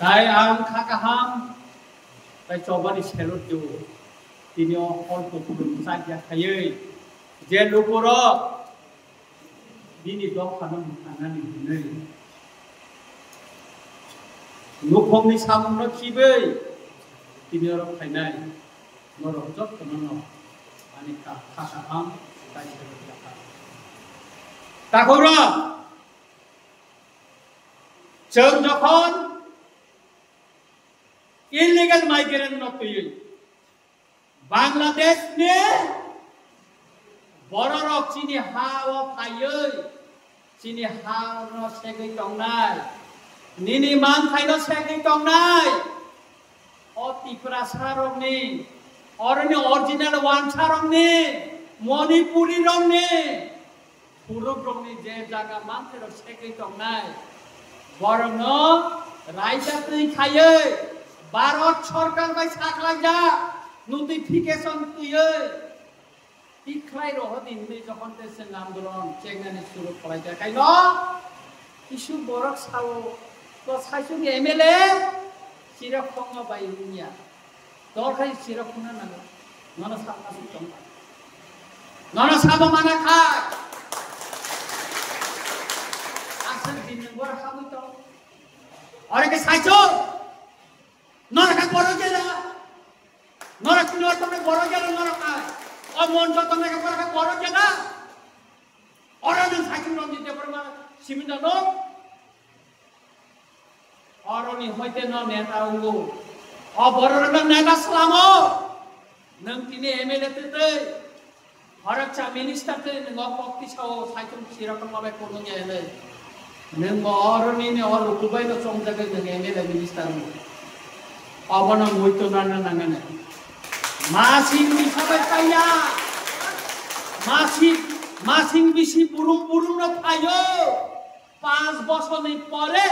তাই আং খাকাহাম তাই চবানি সেলট জো তিনি অল্প পুরুষ চাকিয়া খাইয়ে যে লোকর দিনই দখানো মুখানানি দিनै নখংনি সামুনো খিबै তিনি অর খাইনাই নরক যত্न ani খাকাহাম তাই সেলট জাকা তাকরা जों যখন इलीगल माइग्रेंट नतुयै बांग्लादेश ने बररक चिनि हाव फायै चिनि हाव सेगै तंनाय निनि मान फाइनो सेगै तंनाय अतिफ्रा सारमनि अरनि ओरिजिनल वान सारमनि मणिपुरी रंनि पुरुब रंनि जे जागा मानथेर सेगै तंनाय बरंग रायजातै खायै भारत सरकार बाय साखलायजा नटिफिकेशन तुयै तिखलाय रहदिन बे जखन देशे आंदोलन चेंगानि शुरू खालायजा कायन किसु बरक सावो तो साइसुनि एमएलए सिरखंग बाय रुनिया दरखाय सिरखंग नांगो नन साबना सुतम नन साबा माना खाय आसन दिन बर खाबुत अरे के साइसो नरका बড় জেলা নরক নরকনে বড় জেলা নরকা ও মঞ্চ তনে কে বড় জেলা অরন সাকিম রঞ্জিত পরমা সিমিনা নো অরনি হইতে ন নেতা উগো অ বড়রন নেতা সালামো নং তিনি এমএলএ তে হরকচা মিনিস্টার তে ন পক্তি সাও সাইকুম সিরকম ভাবে কোন গেলে নং অরনি নে অর কুবাই ন চং জায়গায় ন এমএলএ মিনিস্টার अबना मोइतो नाना नांगने मासिं बिसाबाय फाया मासिं बिसि बुरुं न फायो 5 বছরनि परे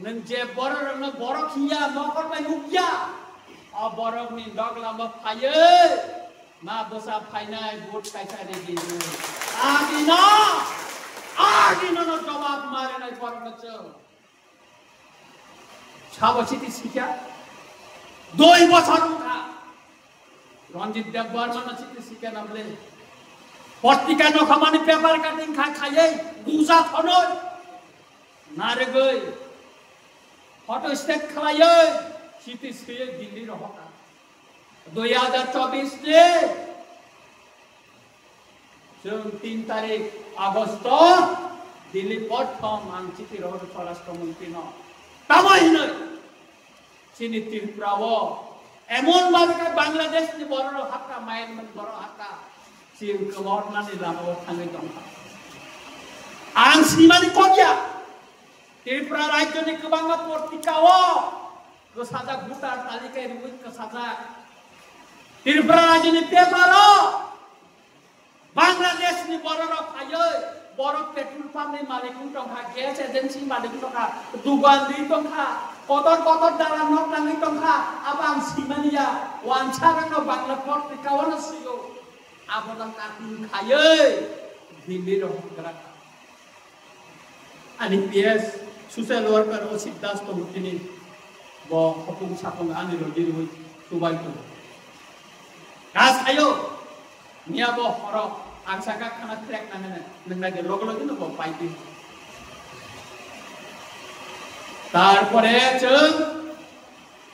नों जे बररनो बरखिया मकर बाय हुकिया अ बरकनि डगला म फायो मा बसा फाइनाय भोट काइसारे दिनु आदिनो न जवाब मारेनाय बरनो छ ছাবচিতি শিখা 2 বছর উঠা রঞ্জিত দেব বর্মন চিতি শিখা নামলে পত্রিকা নখমানি পেপার কাটিং খাইয়ে গুজা ফনই নারে গই ফটো স্টেট খাইয়ে চিতি শিয়ে দিল্লি রহতা 2024 তে जों 3 তারিখ আগস্ট দিল্লি প্রথম আং চিতি রহর স্বরাষ্ট্রমন্ত্রী ন তামাইनै চিনি ত্রিপুরাও এমন ভাবে বাংলাদেশ नि বড় হাক্কা মায়ানমার বড় হাক্কা চিন গভর্নমেন্ট লামাও थाङै दं आं सिमानि कगिया त्रिपुरा राज्यनि गोबां पत्रिकाव गोसाजा भुटार तालिकाय रुइ गोसाजा त्रिपुरा राज्यनि पेपाराव बांग्लादेशनि बড় फायै बरफ पेट्रोल पाम्पनि मालिकनि दंखा गेस एजेन्सि मालिकनि दंखा दुगाननि दंखा कतर दाला नक नाङै दंखा आबां सिमानिया वानसारानो बांला पत्रिकावनो सियो आबोला काटिं खायै Delhi रहग्रा ani PS social worker o Siddharth तमुतिनि ब हपुं सापं आनि रजिरु तुबाय तो गास आयो नियाबो हरो आंसाका खाना ट्रैक नाङो नोंनागे लगलगे नो पाइति तारपरे जों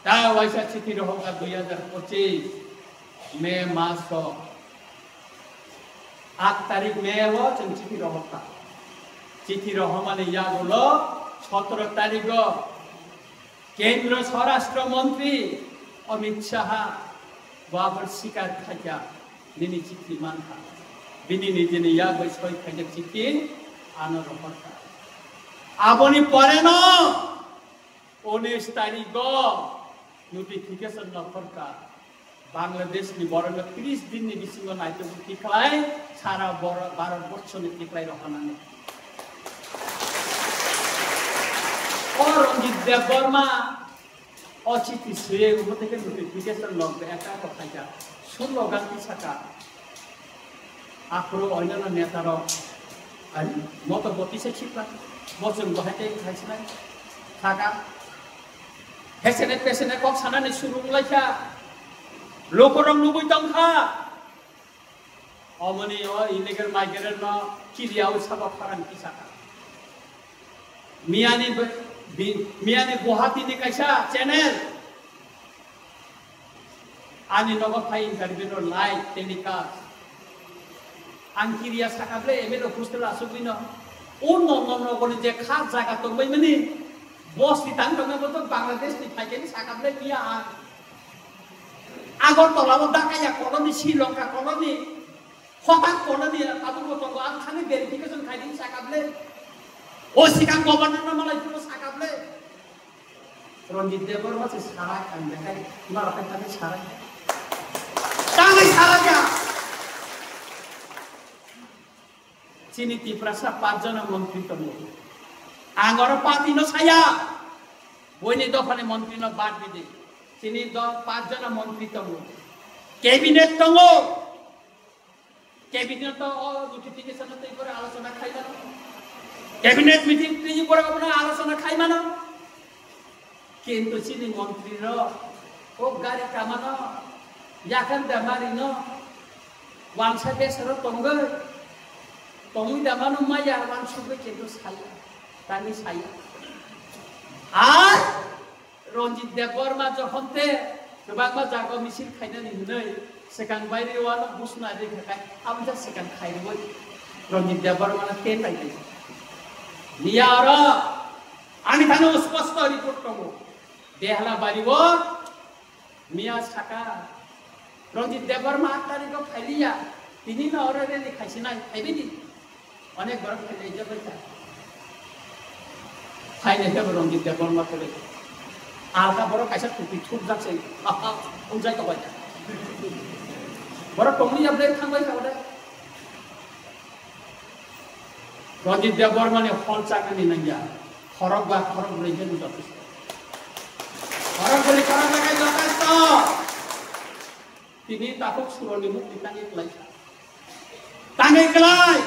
दा वाइसा चिठी रहगा 2025 मे मास 8 तारिख मे वो जों चिठी रहगा चिठी रहमाने यागलो 17 तारिख केंद्र स्वराष्ट्र मंत्री अमित शाह बाबर शिकार खाजा निनि चिठी मानखा बिनि निजेनि या बै सय खाजा चिठी आनो रहगा आबोनि परे न 19 तारिख नोटिफिकेशन नफरका बांग्लादेश नि बरनो 30 दिन नि बिसिङो नाइतो टिक्लाय सारा भारत वर्षनि टिक्लाय रहनानै और रंजित देव बर्मा अचिति सुये उमतेके नोटिफिकेशन लगबे एका कथाया 16 गांति साका आखरो अन्य नेतार Ani motor boti se chip lah, bosung bahaya kaisna, thaka. Hesenet pesenet kok sana ni suruh mulai kya, lokorong lubui tangka. Omani illegal migrant na kiri awal sabab karan kisah. Miani Guwahati ni kaisa channel. Ani nogo pai interview no live telecast. Angkiria sakable emelo kustela subino. No koni je khas jaga to bai mani. Bos ditang to to Bangladesh ni pai ni sakable dia. Agor to lawo dakaya koloni Sri Lanka koloni. Khotak koloni atu to ko an khani verification khai din sakable. O sikang governor na malai puno sakable. Ronjit Deborma se sara kan dekai mara kan sara. Tangai sara kya? Sini Tiprasa 5 jana mantri temu. Angor parti no saya. Woni do phane mantri no bad bide. Sini do 5 jana mantri temu. Cabinet temu. Cabinet to notification to ikore alosona khai mano. Cabinet meeting to ikore apna alosona khai mano. Kintu sini mantri ro o gari kamano yakan damari no wangsa besaro tonggo. Tongui damano maya wan suge kendo saya, tani saya. Ronjit Deborma johonte, kebangma jago misil kainan ini, sekang bayri wala busna aja kakai, amja sekang kairi boy. Ronjit Deborma na ten lagi. Dia orang, ani thano spasta report kamu. Dehla bari wo, Mia saka. Ronjit Deborma tadi kau kailia, ini na orang ni kaisina, kaibidi. অনেক বড় ফেলে যাবে ফাইনে হবে রঞ্জিত দেববর্মা ফেলে আলকা বড় কাইসা টুপি ঠুপ যাচ্ছে উজাই তো বাইটা বড় টংনি যাবে থাকবাই কাবদে রঞ্জিত দেববর্মানে ফল চাকরি নাইয়া খরক বা খরক রইছে যথেষ্ট খরক বলি করা লাগাই যথেষ্ট তিনি তাকে সুরনি মুক্তি টাঙ্গে গেলাই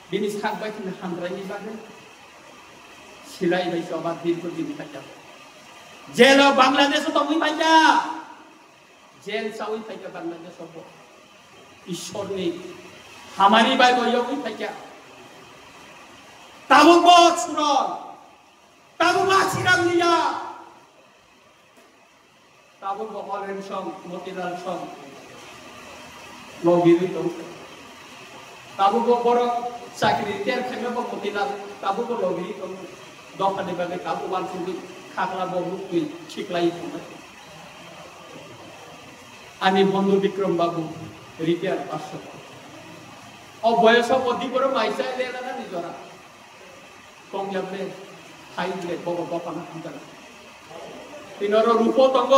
Bini sekarang baik ni hamrai ni bagai silai baik sobat diri bini baca. Jel Bangladesh tu mui baca. Jel sawi baca Bangladesh sobo. Ishor ni hamari baik yo mui baca. Tabu bot suron. Tabu masirang dia. Tabu bot orang song, motiral song. Logiri tu. Tabu ko boro sakri ter khame ko motilal tabu ko logi ko dokane bage tabu wan sugi khakla bobu ki chiklai ko ani bondhu Bikram babu retire 500 ও বয়স অধি বড় মাইসা লেলা না নিজরা কম যাবে খাইলে বড় বপানা আন্তরা তিনর রূপ তঙ্গ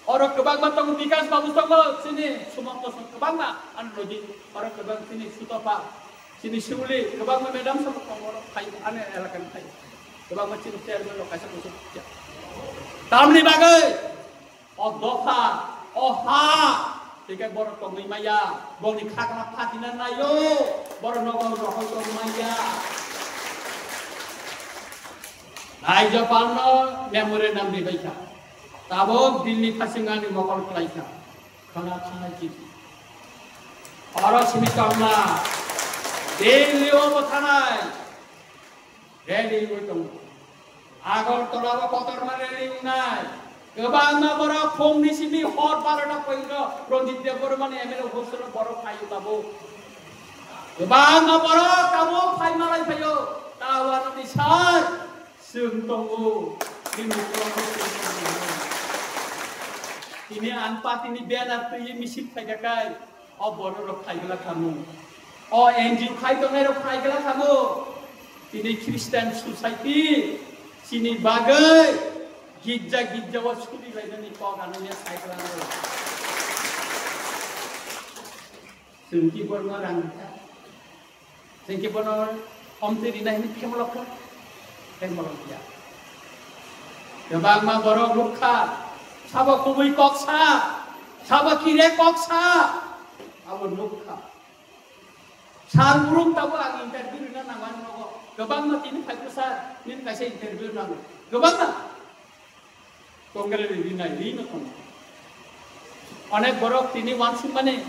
और kebaga tong Vikas bagus tong sini Sumanto kebaga anu loji or kebaga sini Sutopa sini Siuli kebaga medam sama tong kai ane elakan kai kebaga sini chairman lokasi musuh tamni bagai oh doha oh ha tiga bor tong maya bong ni khakla phatinan nayo bor nogong rohol tong maya nai Japanno memorandum di baika tabok Delhi pasingani mokol kelaika khana khana ji aro simi kamna Delhi o bothanai Delhi o tong agor tolawa kotor mare nai kebangna bora phong ni simi hor parana poingo Ronjit Deborma emelo hosro boro phayu tabo kebangna bora tabo phai malai phayo tawa ni sar sung tongu ini anpat ini benar tu ini misip saja kai, oh bodoh rok kai gila kamu, oh NGO kai tu ngai rok kai gila kamu, ini Christian Society, sini bagai, gija was kudi lagi ni kau kanunya kai gila kamu, sengki bermarang, sengki bermarang, om terina ini kemalok dia, kebangma borok lukha. Sabo kubui koksa, sabo kire koksa, abon mukha sar burung tabo ang interview na naman nogo gobang na tin khai prasar nin kaise interview na gobang na kongre ri na ri no kon onek borok tini wansung mane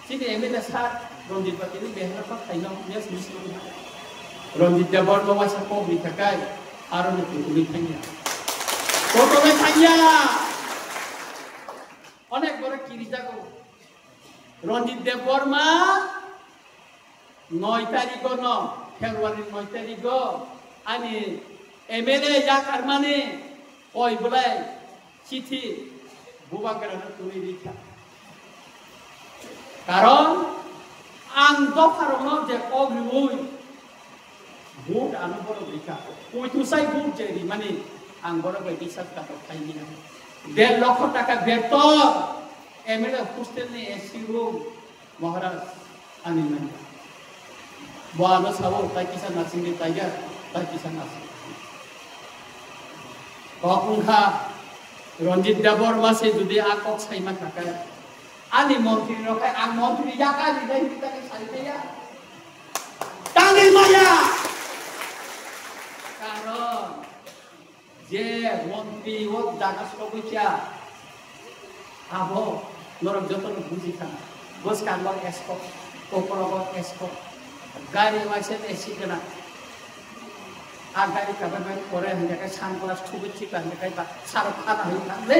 sini emele sar ronjit batini behra pa khaina mes misno ronjit dabor mo wasa ko bi thakai aron ni thanya koto me thanya onek borok kiri jago ronjit dabor ma 9 তারিখ no February 9 তারিখ ani MLA yakar mane oi bulai চিঠি bubagrana tuli dikha karon ang dokarono je obrui bud anu boro dikha koi tu sai bud jeri mane ang boro bai bisat ka to khaini na 1.5 লক্ষ টাকা বেতন MLA hostel ne AC room মহারাজ ani mane Buano sabo tay kisa nasing di tayo tay kisa nasing. Kung ha Ronjit Dabor masih judi akok say makakay. Ani montri no kay ang montri yaka di dahil kita kay salite ya. Tangil maya. Karon je montri wot dagas kobucha. Abo norok joton bujikan. Bos kanwag escort, kokorobot escort. Gari waise esi kena agari kabar kore hanya kai san kelas chubit cita hanya kai tak sarap kana hi kan le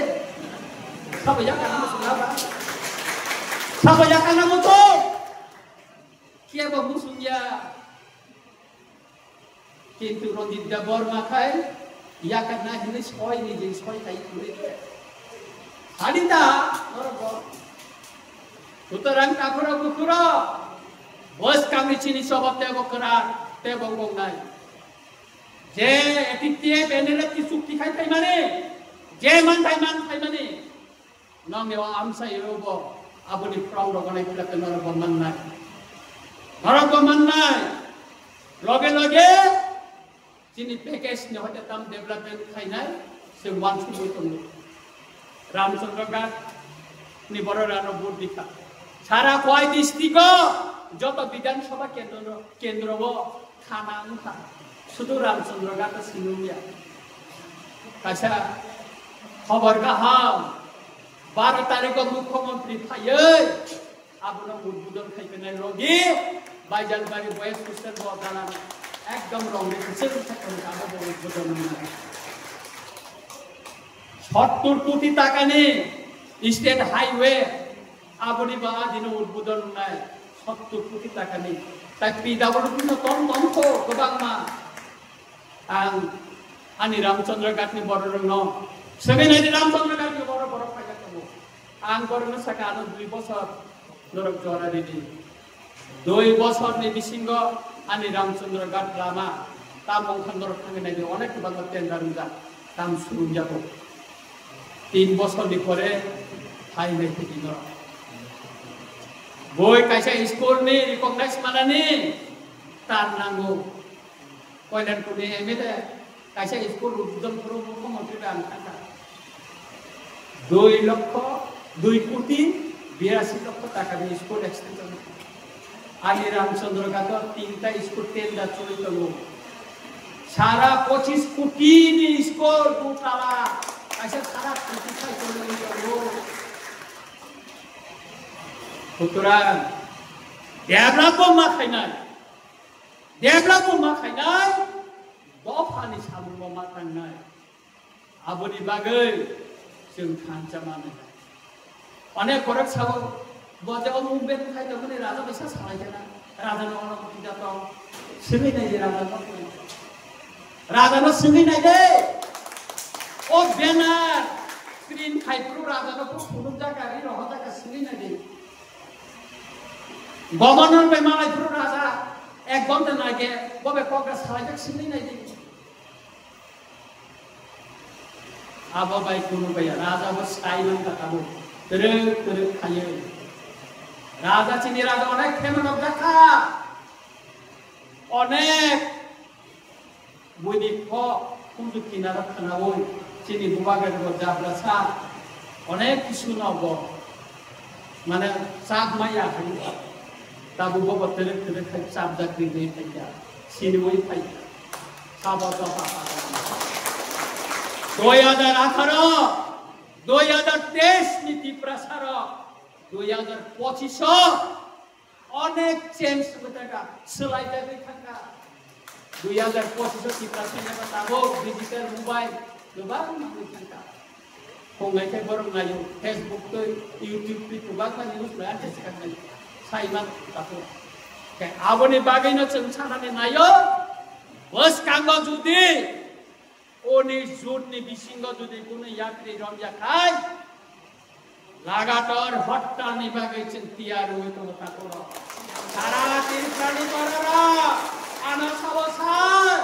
sabaya kana musulaba sabaya kana muto kia ba musunya kintu Ronjit Dabor makai ya kana hini soi ni je soi kai kulit hadita norbo utarang kakura bukura bos kami cini sobat tebo kerar tebo gongai je etitie benele ti sukti khai thai mane je man thai mane nong ne amsa yobo abuni proud oganai pula kenor boman nai loge loge cini package ne hote tam development khai nai se wan su boiton Ramchandra Ghat ni boro rano board dikha সারা কয় district যত বিধানসভা কেন্দ্র খানা উঠা শুধু রামচন্দ্র ঘাট সিনুমিয়া কাছা খবর গাহাম 12 তারিখ মুখ্যমন্ত্রী ফাইয়ে আপনার উদ্বোধন খাইবেন রোগী বাইজালবাড়ি বয়েস হোস্টেল বদানা একদম রঙে কিছু থাকেন আমাদের উদ্বোধন 70 কোটি টাকা নিয়ে state highway aboni ba dino uদ্বোধন নাই 70 কোটি টাকা নেই তাই PWD no ton ko gobang ma ang ani Ramchandra Ghat ni boro rong no sebe nai Ramchandra Ghat ni boro paja kamo ang boro no saka ano 2 বছর norok jora redi 2 বছর ni bisingo ani Ramchandra Ghat lama tamong khandor thangi nai onek bangor tender ja tam surun jabo 3 বছর ni pore hai nai thikino boy kaisa school ni recognize mana ni tan nango koilan kuni emele kaisa school uddom pro mukhomantri dan kata 2 লক্ষ 2 কোটি 82 লক্ষ টাকা দিয়ে school extension আলি রামচন্দ্র ঘাট তিনটা school tender চলিত সারা 25 কোটি নি স্কুল দুটালা কাইসা সারা কোটি খাই চলিত সুতরাং ডেভেলপ মা খাইনাই দফাनि साबुन मा थांनाय आबोनि बागै जों थांजामानो अनेक खरक साबो बजाव मुंबे खाइदा पनि राजा बैसा सालायजना राजा नङा पिता त सिङै नाय राजा न सिङै नाय दे ओ बेनार स्क्रिन खाइप्रो राजा न फुलुम जागारि रहता का सिङै नाय दे गभर्नर पे मलाई पुरो राजा एक घन्टा नागे बबे कग्रा सालायजक सिङै नाय दे अब बाई कुनु भैया राजा वो साइमन का काबू तेरे खाइए राजा चिनी राजा अनेक खेमन देखा अनेक बुनी को कुंजु किनारा खाना वो चिनी बुबा के वो जाबला सा अनेक किसु ना वो Mana sab maya hari tabu bawa telek khai sab jakri dei thaiya sinoi thaiya sabot apa 2018 2023 নীতি প্রসার 2025 অনেক চেঞ্জ হতেগা সোলাইতে থাকা 2025 নীতি প্রসার তাবো ডিজিটাল মোবাইল গোবাং মানৈ থাকা Kongaikai baru ngayu Facebook tu YouTube tu kubakkan news berada sekarang saiman tapi kayak abone bagai no cengcara ni ngayu bos kanggo judi oni jud ni bisinggo judi kuno yakri rom yakai lagatar hotta ni bagai centiar itu takuro cara tirkani korara ana sawasar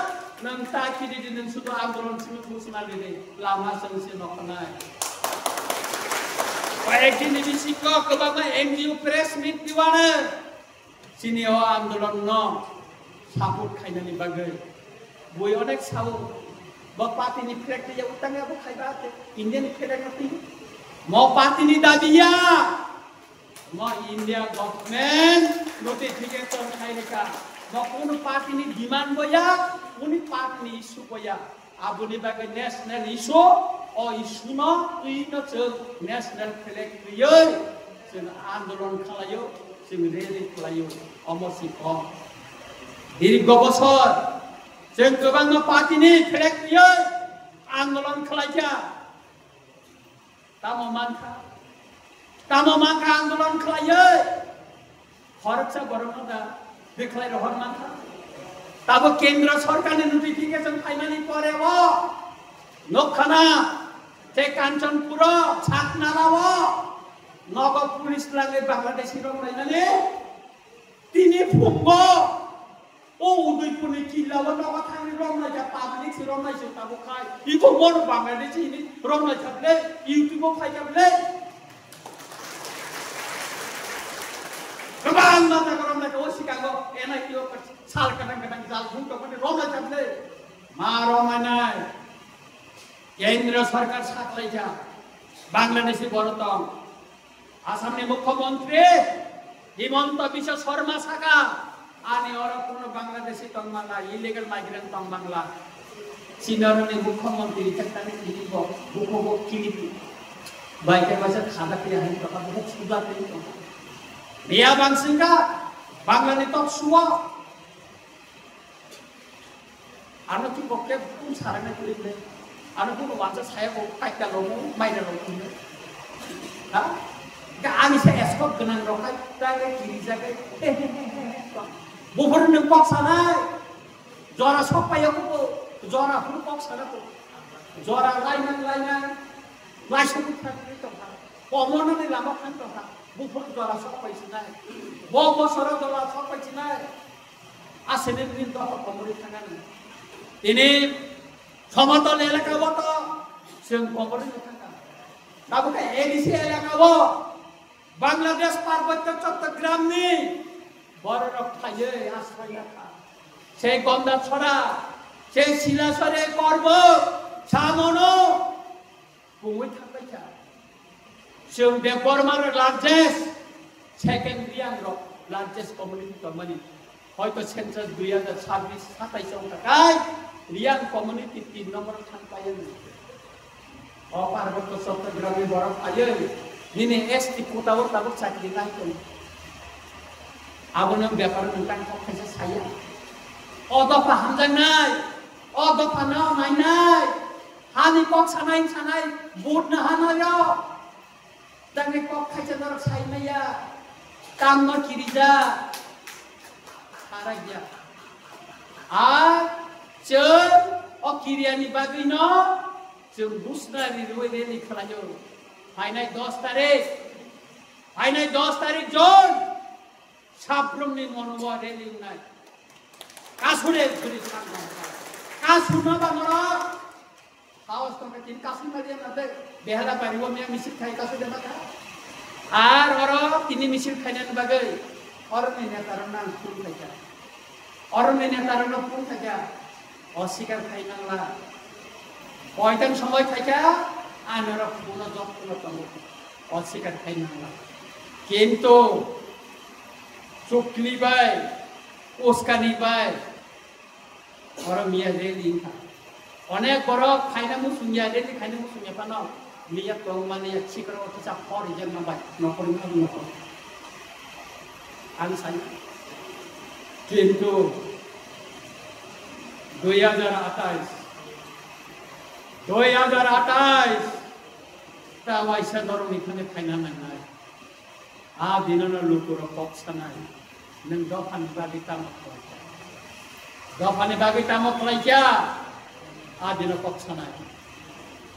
nang takiri di dan sudah angguran sini musnah ini lama sengsi nokanai Baik ini bisiko kebaba NGO press meet di mana sini आंदोलन no support खाइनानि बागै बय अनेक साव बपातिनि फ्रेक्ट या उतांगा बो खाइबाते Indian federative म पातिनि दाबिया म India government notification खाइनेका म कुन पातिनि demand बया कुनि पातिनि इशू बया आबुनि बागै national issue o isuna ino ceng national flag kriyo ceng आंदोलन khalayo ceng rally khalayo omosi kom diri gobosor ceng gobang party ni flag kriyo आंदोलन khalaya tamo mangka आंदोलन khalayo horcha borongda dekhlai rohor mangka tabo kendra sarkar ni notification phaimani pore o nokhana Te Kanchanpura, Chaknalawa, Naga Police Lage Bangladeshi Romai Tini Pumbo, O Udipuni Kilawa, Naga Tani Romai, Public Romai Tabukai, Iko Mon Bangladeshi, Romai Chable, YouTube Kayable. Kabang Nata Romai, Osikago, NITO, Salkan, Zalhunko, Romai Chable, Maromanai. केंद्र सरकार साथ लैजा बांग्लादेशी बरतम आसामनि मुख्यमंत्री हिमंत बिश्व शर्मा साका आने और कोनो Bangladeshi तंगबांगला illegal migrant तंगबांगला चीनरनि मुख्यमंत्री तंगतानि किनिबो बुखोबो किनिबि बाइके बासा खादा पिया हानि तका बहुत सुजा पेन तो बिया बांसिंगा बांग्लानि तक सुवा आनो कि बके कुन साराने कुलिले Ano pun wajah saya kok tak lomo, main lomo. Ha? Kami saya escort dengan rokai, tak kiri jaga. Bukan nempok sana. Jora siapa ya aku? Jora pun pok sana tu. Jora lain, lain sebut tak itu. Pemohon ni lama kan tu. Bukan jora siapa isina. Bawa sora jora siapa isina. Asalnya ni tu apa pemerintah kan? Ini সমতল এলাকা বটো সেন কবরে থাকা তাবুকে ADC এলাকা ব বাংলাদেশ পার্বত্য চট্টগ্রাম নি বড় রক্ষায়ে আশ্রয় রাখা সেই গন্ডা ছড়া সেই শিলাসরে পর্বত সামনো বুই থাকাইছা সেন দেববর্মার largest second Reang largest community community হয়তো সেন্সাস 2026 27 টাকায় Riang community 3 nomor tangkayan. Oh parabot sota grami borok ayeun. Ini di kutawur tabuk sakit naikun. Abon yang biapar tentang kok kese saya. Oh do paham janai. Oh do panau mainai. Hani kok sanai bud na hanayo. Dange kok kese norok sai maya. Kamno kirija. Haragya. Ceng, oh kiriani bagino, ceng busna di luar ini kelajo. Hainai 10 tarik John, sabrum ni monwa reli unai. Kasure juri sangka. Kasuna bangora, hawas tongkat ini kasuna dia nanti behala pariwo yang misir kai kasur dia mata. Orang ini misir kainan bagai, orang ini tarunan pun saja. Orang ini tarunan pun saja. অস্বীকার খাই না কয়টান সময় থাকা আনারা পুরো যত্ন অস্বীকার খাই না কিন্তু চুকলিবাই ওস্কানিবাই বড় মিয়া রেলি অনেক বড় খাইনামু সুনিয়া রেলি খাইনামু সুনিয়া পানো মিয়া তং মানে চিকর অত চা ফরি যেন বাই নকরি নকর আমি সাই কিন্তু 2028 তা ওয়াইসা ধরুন এখানে খাইনা নাই দিনের লোকের পক্ষা নাই নং দফানি বাগি তামক লাইকা দিন পক্ষা নাই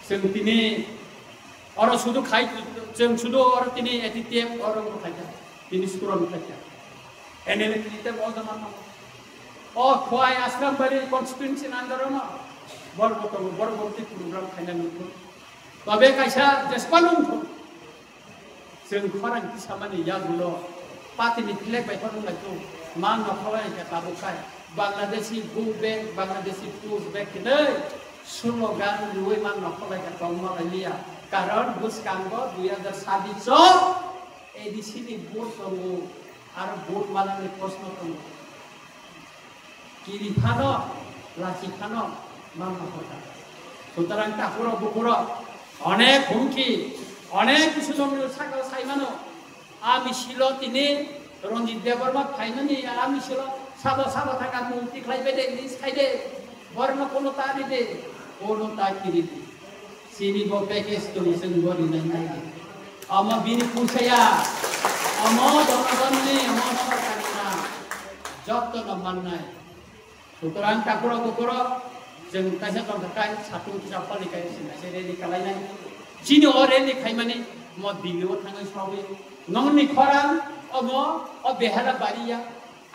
जों তিনি অর শুধু খাই जों শুধু অর তিনি এটিটিএম অর খাইতা তিনি সুরন খাইতা এনএল কিতে বলদমান ও খোয়াই আসলাম বাড়ি কনস্টিটিউয়েন্সি আন্দোলন বড়বর্তী প্রোগ্রাম খাইনা নুন তবে কাইসা দেশপালন जों खरां किसामानि यागुलो पार्टीनि फ्लेग बायफोर लाइखौ मान नखराय काबुखाय बांलादेशी गु बैंक बांलादेशी टूज बैंक किनै स्लोगान रुई मान नखराय काबुमालिया कारण बुसकांगो 2027 एडिसिनि भोट दङ आरो भोट मालानि प्रश्न दङ किरिफानो लाखिफानो मान नखराय सुतरां ताकुरो बुकुरो अनेक हुमकी অনেক কিছু জমির সাকা সাইমানো আমি ছিল তিনি রঞ্জিত দেববর্মা ফাইনানি আমি ছিল সাবা থাকা মুক্তি খাইবে দে লিস খাইদে বর্ণ কোনো তারি দে কোনো তাকিরি দে সিনি বো প্যাকেজ তো নিসেন গরি নাই আমা বিনি পুছায়া আমা জনগণনি আমা সরকারি না যত্ন মাননাই সুতরাং ঠাকুর বকুর जों কাইসা তরকাই সাতু Chapali কাইসা সেরেলি কালাইনাই Chini oreli kaimani mo Delhi tangai sawi nongni khoran mo behara bariya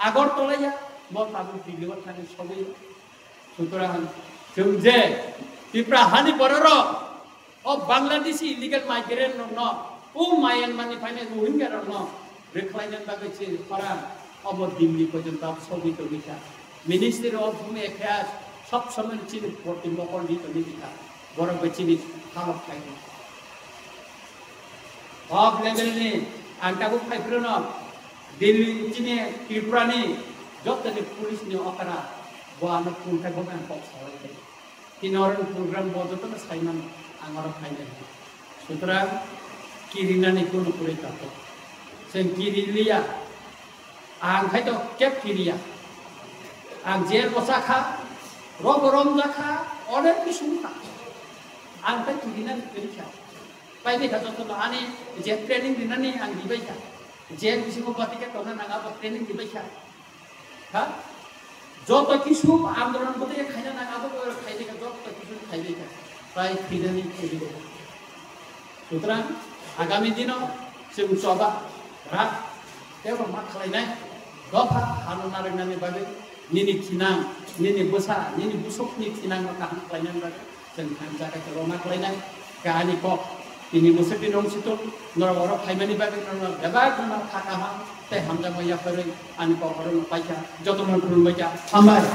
Agartala ya mo tabu Delhi tangai sawi sutrahan जों जे tipra hani bororo Bangladeshi illegal migrant no Myanmar ni faine Rohingya no reclainan bagai chi khoran mo Delhi পর্যন্ত sawi to bisa Ministry of Home Affairs সব সময় চিনি ভর্তি মকল দিতে দিতা বড় বেচিনি খারাপ খাইনি Of level ni, antaku kaipurno, Delhi cini Tripura ni, jauh dari polis ni okara, buana punca bukan pokok lagi. Ini orang program bodoh tu mas kaiman anggar kainen. Sutra kirina ni kuno kulit aku. Sen kiri liya, ang kai tu kep kiriya, ang jel bosaka, rom jaka, orang kisumka, ang kai kirina ni kiriya. Pakai kata tu ani jet training di nani ang dibaca, jet bisa membuat kita kena nangap training dibaca, ha? Jauh kisu amdolan betul ya kaya nangap orang kaya dekat jauh kisu kaya dekat, baik tidak ni kiri. Sutra agami dino sebut coba, rak, dia bermak lainnya, dopa anu nareng nani bagai, nini kinang, nini besar, nini busuk nini kinang makam lainnya bagai, jangan jaga keromak lainnya, kani kok. Ini musuh di nong situ, orang kaimani bagi orang dapat orang kakak teh hamzah maya pergi, ani kau orang baca, jatuh orang turun baca, amar.